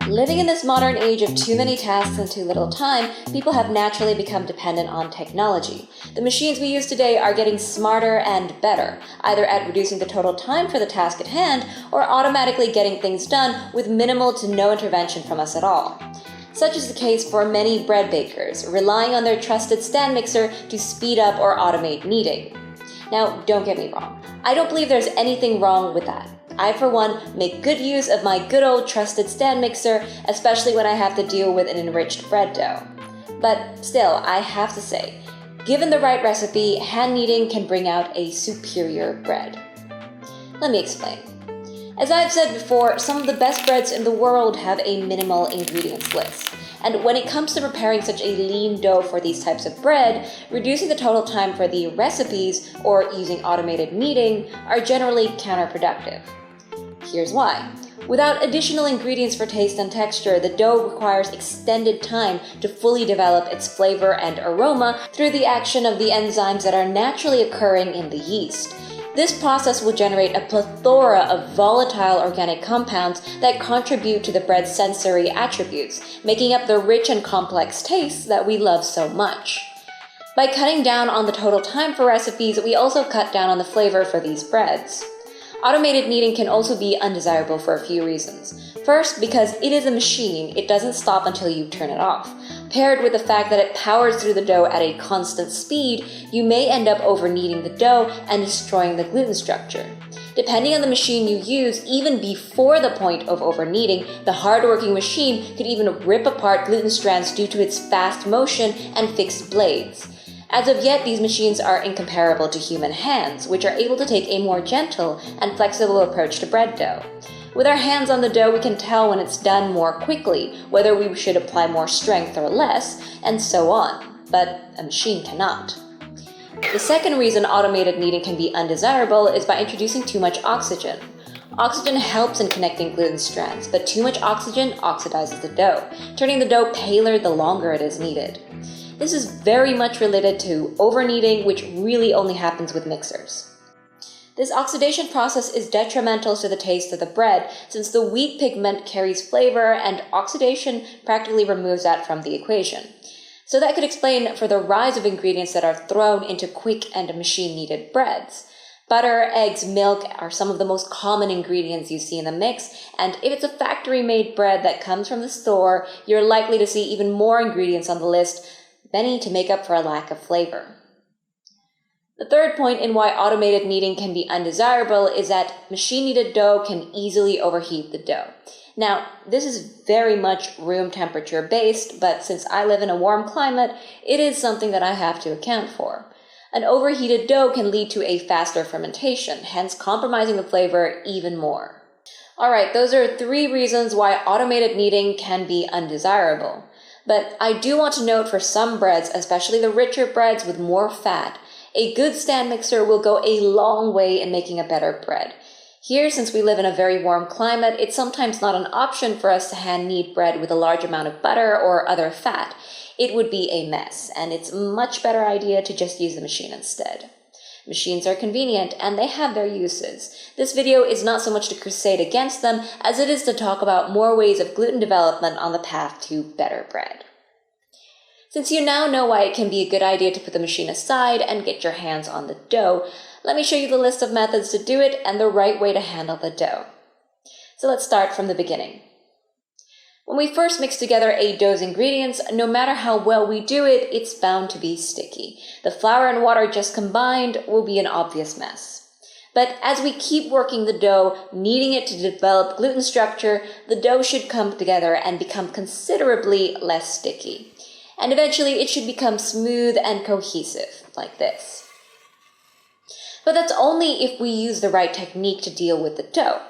Living in this modern age of too many tasks and too little time, people have naturally become dependent on technology. The machines we use today are getting smarter and better, either at reducing the total time for the task at hand or automatically getting things done with minimal to no intervention from us at all. Such is the case for many bread bakers, relying on their trusted stand mixer to speed up or automate kneading. Now, don't get me wrong. I don't believe there's anything wrong with that. I, for one, make good use of my good old trusted stand mixer, especially when I have to deal with an enriched bread dough. But still, I have to say, given the right recipe, hand kneading can bring out a superior bread. Let me explain. As I've said before, some of the best breads in the world have a minimal ingredients list. And when it comes to preparing such a lean dough for these types of bread, reducing the total time for the recipes or using automated kneading are generally counterproductive. Here's why. Without additional ingredients for taste and texture, the dough requires extended time to fully develop its flavor and aroma through the action of the enzymes that are naturally occurring in the yeast. This process will generate a plethora of volatile organic compounds that contribute to the bread's sensory attributes, making up the rich and complex tastes that we love so much. By cutting down on the total time for recipes, we also cut down on the flavor for these breads. Automated kneading can also be undesirable for a few reasons. First, because it is a machine, it doesn't stop until you turn it off. Paired with the fact that it powers through the dough at a constant speed, you may end up over-kneading the dough and destroying the gluten structure. Depending on the machine you use, even before the point of over-kneading, the hard-working machine could even rip apart gluten strands due to its fast motion and fixed blades. As of yet, these machines are incomparable to human hands, which are able to take a more gentle and flexible approach to bread dough. With our hands on the dough, we can tell when it's done more quickly, whether we should apply more strength or less, and so on. But a machine cannot. The second reason automated kneading can be undesirable is by introducing too much oxygen. Oxygen helps in connecting gluten strands, but too much oxygen oxidizes the dough, turning the dough paler the longer it is kneaded. This is very much related to over-kneading, which really only happens with mixers. This oxidation process is detrimental to the taste of the bread, since the wheat pigment carries flavor and oxidation practically removes that from the equation. So that could explain for the rise of ingredients that are thrown into quick and machine-kneaded breads. Butter, eggs, milk are some of the most common ingredients you see in the mix, and if it's a factory-made bread that comes from the store, you're likely to see even more ingredients on the list, many to make up for a lack of flavor. The third point in why automated kneading can be undesirable is that machine-kneaded dough can easily overheat the dough. Now, this is very much room temperature based, but since I live in a warm climate, it is something that I have to account for. An overheated dough can lead to a faster fermentation, hence compromising the flavor even more. Alright, those are 3 reasons why automated kneading can be undesirable. But I do want to note for some breads, especially the richer breads with more fat, a good stand mixer will go a long way in making a better bread. Here, since we live in a very warm climate, it's sometimes not an option for us to hand knead bread with a large amount of butter or other fat. It would be a mess, and it's a much better idea to just use the machine instead. Machines are convenient, and they have their uses. This video is not so much to crusade against them, as it is to talk about more ways of gluten development on the path to better bread. Since you now know why it can be a good idea to put the machine aside and get your hands on the dough, let me show you the list of methods to do it and the right way to handle the dough. So let's start from the beginning. When we first mix together a dough's ingredients, no matter how well we do it, it's bound to be sticky. The flour and water just combined will be an obvious mess. But as we keep working the dough, kneading it to develop gluten structure, the dough should come together and become considerably less sticky. And eventually it should become smooth and cohesive, like this. But that's only if we use the right technique to deal with the dough.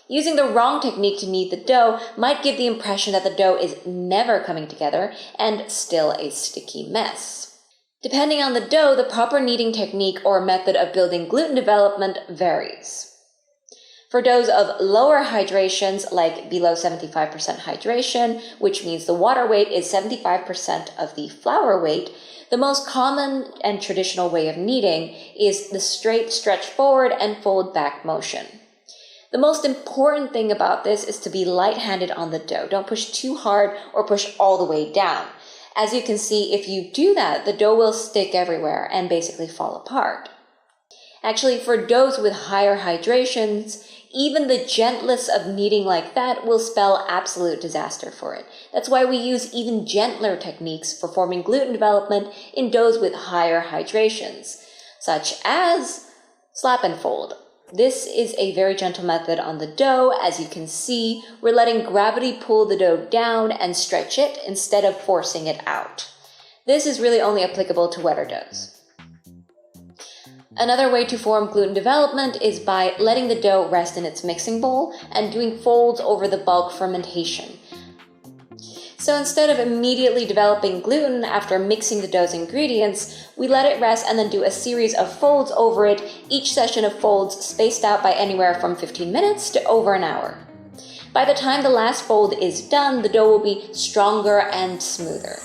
Using the wrong technique to knead the dough might give the impression that the dough is never coming together and still a sticky mess. Depending on the dough, the proper kneading technique or method of building gluten development varies. For doughs of lower hydrations, like below 75% hydration, which means the water weight is 75% of the flour weight, the most common and traditional way of kneading is the straight stretch forward and fold back motion. The most important thing about this is to be light-handed on the dough. Don't push too hard or push all the way down. As you can see, if you do that, the dough will stick everywhere and basically fall apart. Actually, for doughs with higher hydrations, even the gentlest of kneading like that will spell absolute disaster for it. That's why we use even gentler techniques for forming gluten development in doughs with higher hydrations, such as slap and fold. This is a very gentle method on the dough. As you can see, we're letting gravity pull the dough down and stretch it instead of forcing it out. This is really only applicable to wetter doughs. Another way to form gluten development is by letting the dough rest in its mixing bowl and doing folds over the bulk fermentation. So instead of immediately developing gluten after mixing the dough's ingredients, we let it rest and then do a series of folds over it, each session of folds spaced out by anywhere from 15 minutes to over an hour. By the time the last fold is done, the dough will be stronger and smoother.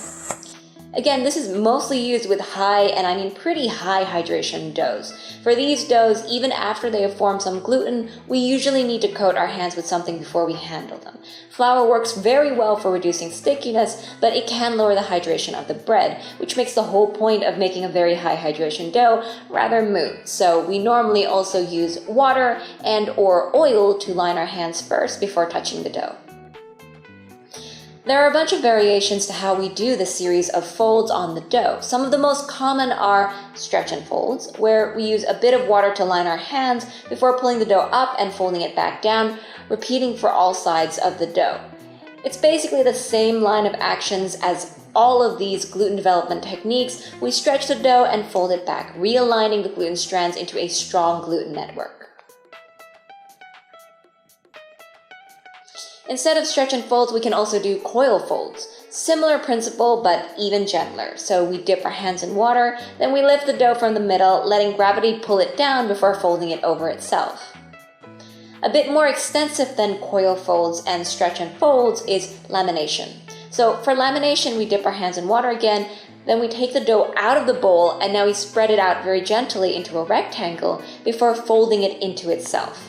Again, this is mostly used with high, and I mean pretty high hydration doughs. For these doughs, even after they have formed some gluten, we usually need to coat our hands with something before we handle them. Flour works very well for reducing stickiness, but it can lower the hydration of the bread, which makes the whole point of making a very high hydration dough rather moot. So we normally also use water and/or oil to line our hands first before touching the dough. There are a bunch of variations to how we do this series of folds on the dough. Some of the most common are stretch and folds, where we use a bit of water to line our hands before pulling the dough up and folding it back down, repeating for all sides of the dough. It's basically the same line of actions as all of these gluten development techniques. We stretch the dough and fold it back, realigning the gluten strands into a strong gluten network. Instead of stretch and folds, we can also do coil folds. Similar principle, but even gentler. So we dip our hands in water, then we lift the dough from the middle, letting gravity pull it down before folding it over itself. A bit more extensive than coil folds and stretch and folds is lamination. So for lamination, we dip our hands in water again, then we take the dough out of the bowl, and now we spread it out very gently into a rectangle before folding it into itself.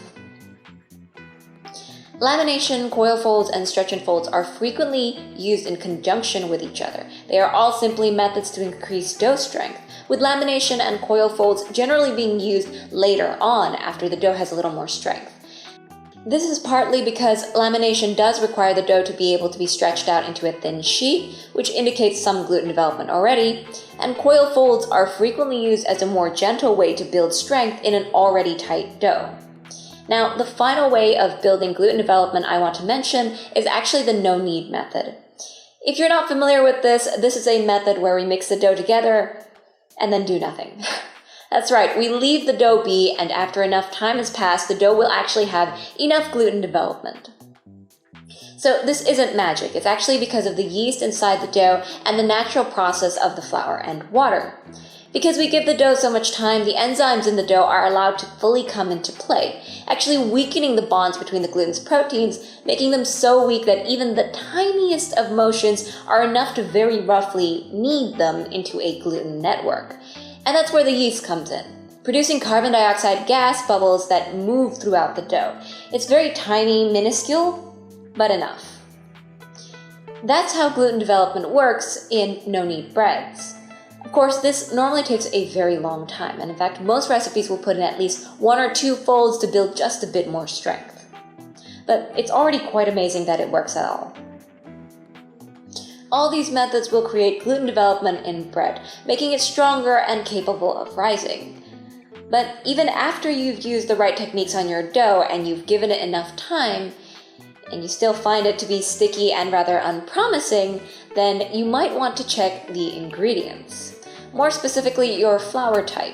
Lamination, coil folds, and stretch and folds are frequently used in conjunction with each other. They are all simply methods to increase dough strength, with lamination and coil folds generally being used later on after the dough has a little more strength. This is partly because lamination does require the dough to be able to be stretched out into a thin sheet, which indicates some gluten development already, and coil folds are frequently used as a more gentle way to build strength in an already tight dough. Now, the final way of building gluten development I want to mention is actually the no-knead method. If you're not familiar with this is a method where we mix the dough together and then do nothing. That's right, we leave the dough be, and after enough time has passed, the dough will actually have enough gluten development. So this isn't magic, it's actually because of the yeast inside the dough and the natural process of the flour and water. Because we give the dough so much time, the enzymes in the dough are allowed to fully come into play, actually weakening the bonds between the gluten's proteins, making them so weak that even the tiniest of motions are enough to very roughly knead them into a gluten network. And that's where the yeast comes in, producing carbon dioxide gas bubbles that move throughout the dough. It's very tiny, minuscule, but enough. That's how gluten development works in no-knead breads. Of course, this normally takes a very long time, and in fact, most recipes will put in at least 1 or 2 folds to build just a bit more strength. But it's already quite amazing that it works at all. All these methods will create gluten development in bread, making it stronger and capable of rising. But even after you've used the right techniques on your dough and you've given it enough time, and you still find it to be sticky and rather unpromising, then you might want to check the ingredients. More specifically, your flour type.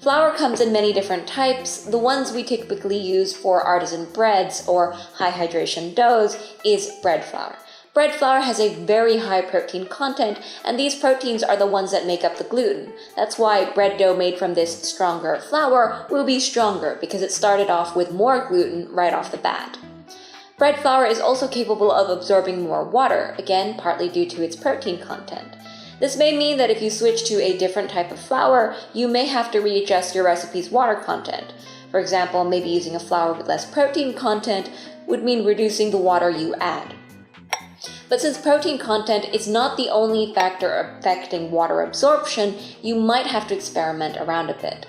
Flour comes in many different types. The ones we typically use for artisan breads or high hydration doughs is bread flour. Bread flour has a very high protein content, and these proteins are the ones that make up the gluten. That's why bread dough made from this stronger flour will be stronger, because it started off with more gluten right off the bat. Bread flour is also capable of absorbing more water, again, partly due to its protein content. This may mean that if you switch to a different type of flour, you may have to readjust your recipe's water content. For example, maybe using a flour with less protein content would mean reducing the water you add. But since protein content is not the only factor affecting water absorption, you might have to experiment around a bit.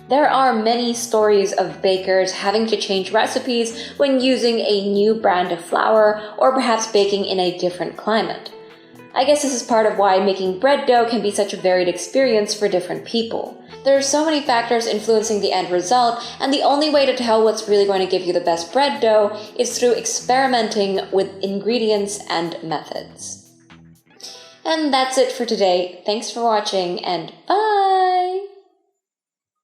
There are many stories of bakers having to change recipes when using a new brand of flour or perhaps baking in a different climate. I guess this is part of why making bread dough can be such a varied experience for different people. There are so many factors influencing the end result, and the only way to tell what's really going to give you the best bread dough is through experimenting with ingredients and methods. And that's it for today. Thanks for watching, and bye!